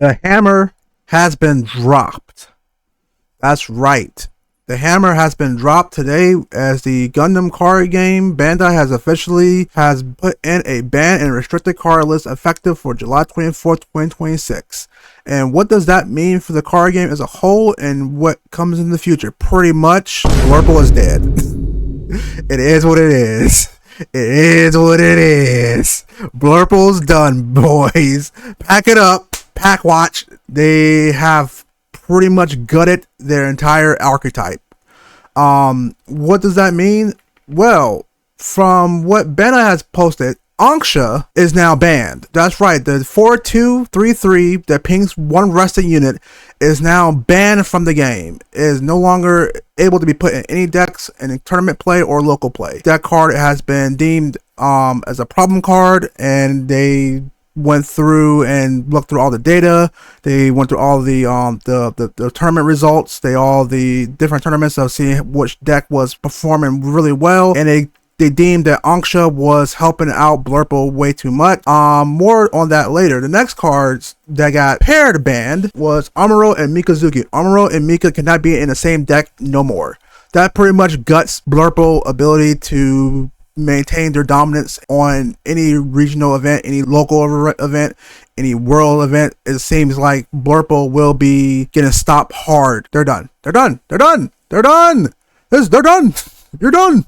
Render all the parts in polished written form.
The hammer has been dropped. That's right. The hammer has been dropped today as the Gundam Card Game. Bandai has officially put in a ban and restricted card list effective for July 24th, 2026. And what does that mean for the card game as a whole and what comes in the future? Pretty much, Blurple is dead. It is what it is. It is what it is. Blurple's done, boys. Pack it up. Pack watch. They have pretty much gutted their entire archetype. What does that mean? Well, from what Bandai has posted, Anksha is now banned. That's right, the 4233 that pings one rested unit is now banned from the game. It is no longer able to be put in any decks in tournament play or local play. That card has been deemed as a problem card, and they went through and looked through all the data. They went through all the tournament results. All the different tournaments of seeing which deck was performing really well, and they deemed that Anksha was helping out Blurple way too much. More on that later. The next cards that got paired banned was Amuro and Mikazuki. Amuro and Mika cannot be in the same deck no more. That pretty much guts Blurple ability to maintain their dominance on any regional event, any local event, any world event. It seems like Blurple will be getting stopped hard. They're done. They're done. They're done. They're done. They're done. You're done.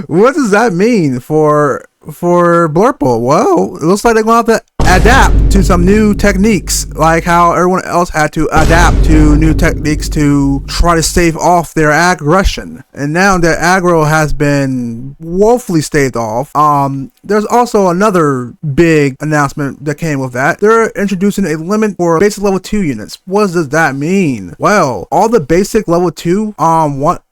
What does that mean for Blurple? Well, it looks like they're going to have to adapt to some new techniques, like how everyone else had to adapt to new techniques to try to stave off their aggression. And now that aggro has been woefully staved off, there's also another big announcement that came with that. They're introducing a limit for basic level 2 units. What does that mean? Well, all the basic level 2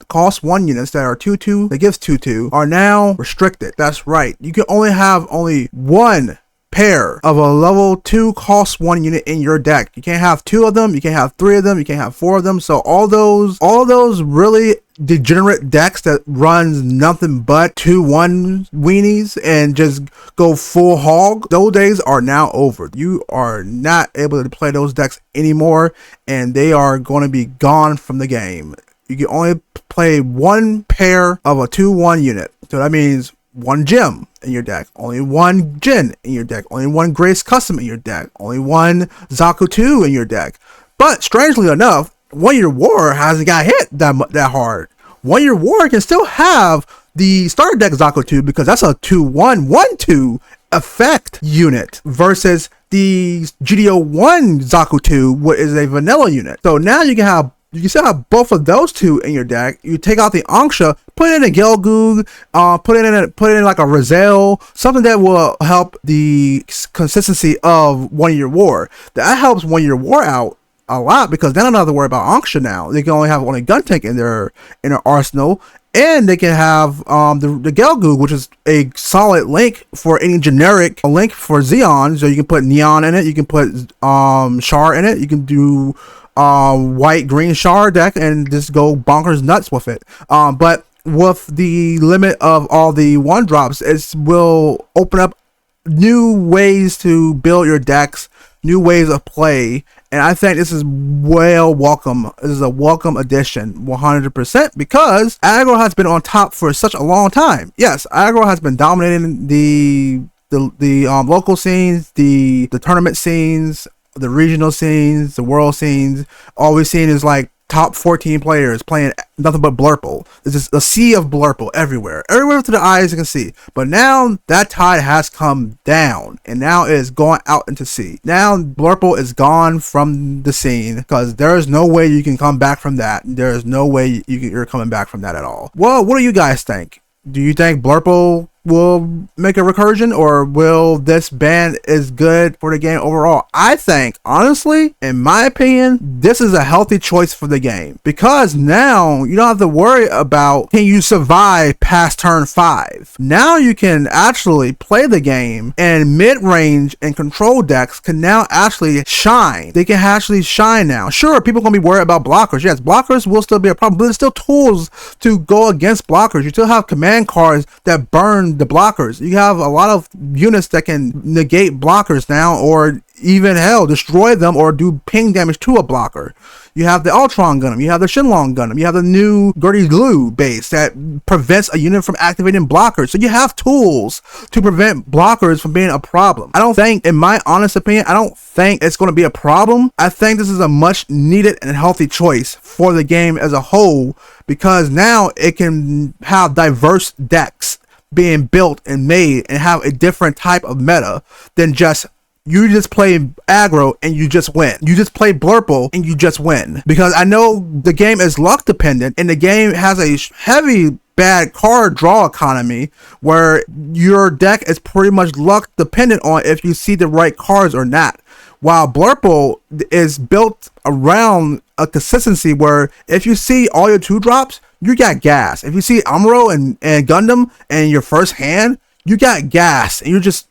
cost 1 units that are 2/2 that gives 2/2 are now restricted. That's right. You can only have one pair of a level 2 cost 1 unit in your deck. You can't have 2 of them, you can't have 3 of them, you can't have 4 of them. So all those really degenerate decks that runs nothing but 2/1 weenies and just go full hog, those days are now over. You are not able to play those decks anymore, and they are going to be gone from the game. You can only play 1 pair of a 2/1 unit. So that means 1 gem in your deck, only 1 Jin in your deck, only 1 Grace Custom in your deck, only 1 Zaku 2 in your deck. But strangely enough, 1-Year War hasn't got hit that hard. 1-Year War can still have the starter deck Zaku 2 because that's a 2/1 1/2 effect unit versus the GDO1 Zaku 2, which is a vanilla unit. So now you can still have both of those 2 in your deck. You take out the Anksha, put in a Gelgoog, put in like a Razel, something that will help the consistency of 1-Year War. That helps 1-Year War out a lot because they don't have to worry about Anksha now. They can only have gun tank in their arsenal, and they can have the Gelgoog, which is a solid link for any generic link for Xeon. So you can put Neon in it, you can put Char in it, you can do white green Char deck and just go bonkers nuts with it. But with the limit of all the 1-drops, it will open up new ways to build your decks, new ways of play, and I think this is welcome. This is a welcome addition, 100%, because aggro has been on top for such a long time. Yes, aggro has been dominating the local scenes, the tournament scenes, the regional scenes, the world scenes. All we've seen is like top 14 players playing nothing but Blurple. There's just a sea of Blurple everywhere to the eyes you can see. But now that tide has come down, and now it is going out into sea. Now Blurple is gone from the scene because there is no way you can come back from that. There is no way you're coming back from that at all. Well, what do you guys think? Do you think Blurple will make a recursion, or will this ban is good for the game overall? I think, honestly, in my opinion, this is a healthy choice for the game, because now you don't have to worry about can you survive past turn 5. Now you can actually play the game, and mid-range and control decks can now actually shine. They can actually shine now. Sure, people are going to be worried about blockers. Yes, blockers will still be a problem, but there's still tools to go against blockers. You still have command cards that burn on the blockers. You have a lot of units that can negate blockers now, or even hell, destroy them or do ping damage to a blocker. You have the Ultron Gundam, you have the Shenlong Gundam, you have the new Gertie Lu base that prevents a unit from activating blockers. So you have tools to prevent blockers from being a problem. I don't think, in my honest opinion, I don't think it's going to be a problem. I think this is a much needed and healthy choice for the game as a whole, because now it can have diverse decks being built and made and have a different type of meta than just you just play aggro and you just win. You just play Blurple and you just win. Because I know the game is luck dependent, and the game has a heavy bad card draw economy where your deck is pretty much luck dependent on if you see the right cards or not. While Blurple is built around a consistency where if you see all your 2-drops, you got gas. If you see Amuro and Gundam in your first hand, you got gas, and you're just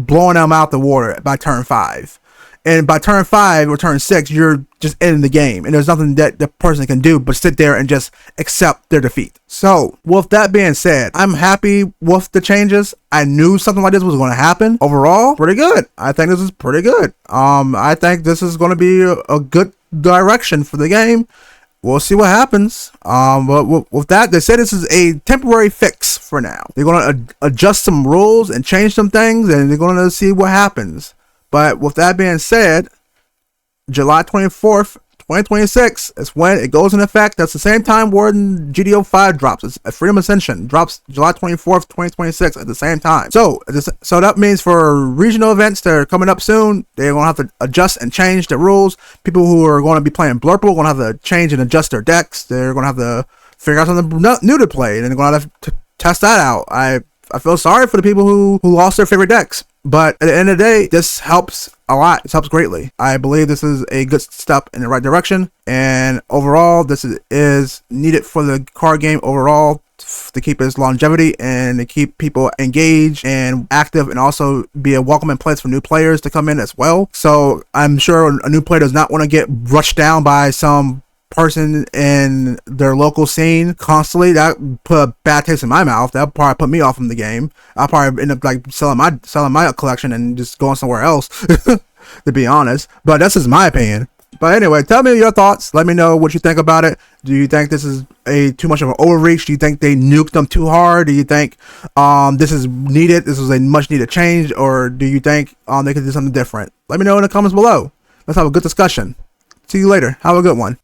blowing them out the water by turn 5. And by turn 5 or turn 6, you're just ending the game. And there's nothing that the person can do but sit there and just accept their defeat. So, with that being said, I'm happy with the changes. I knew something like this was going to happen. Overall, pretty good. I think this is pretty good. I think this is going to be a good direction for the game. We'll see what happens. But with that, they said this is a temporary fix for now. They're going to adjust some rules and change some things, and they're going to see what happens. But with that being said, July 24th, 2026 is when it goes in effect. That's the same time when GDO 5 drops. It's Freedom Ascension drops July 24th, 2026 at the same time. So that means for regional events that are coming up soon, they're going to have to adjust and change the rules. People who are going to be playing Blurple are going to have to change and adjust their decks. They're going to have to figure out something new to play, and they're going to have to test that out. I feel sorry for the people who lost their favorite decks. But at the end of the day, this helps a lot. This helps greatly. I believe this is a good step in the right direction. And overall, this is needed for the card game overall to keep its longevity and to keep people engaged and active, and also be a welcoming place for new players to come in as well. So I'm sure a new player does not want to get rushed down by some person in their local scene constantly. That put a bad taste in my mouth. That probably put me off from the game. I'll probably end up like selling my collection and just going somewhere else to be honest. But that's just my opinion. But anyway, tell me your thoughts. Let me know what you think about it. Do you think this is too much of an overreach? Do you think they nuked them too hard? Do you think this is needed? This is a much needed change, or do you think they could do something different? Let me know in the comments below. Let's have a good discussion. See you later. Have a good one.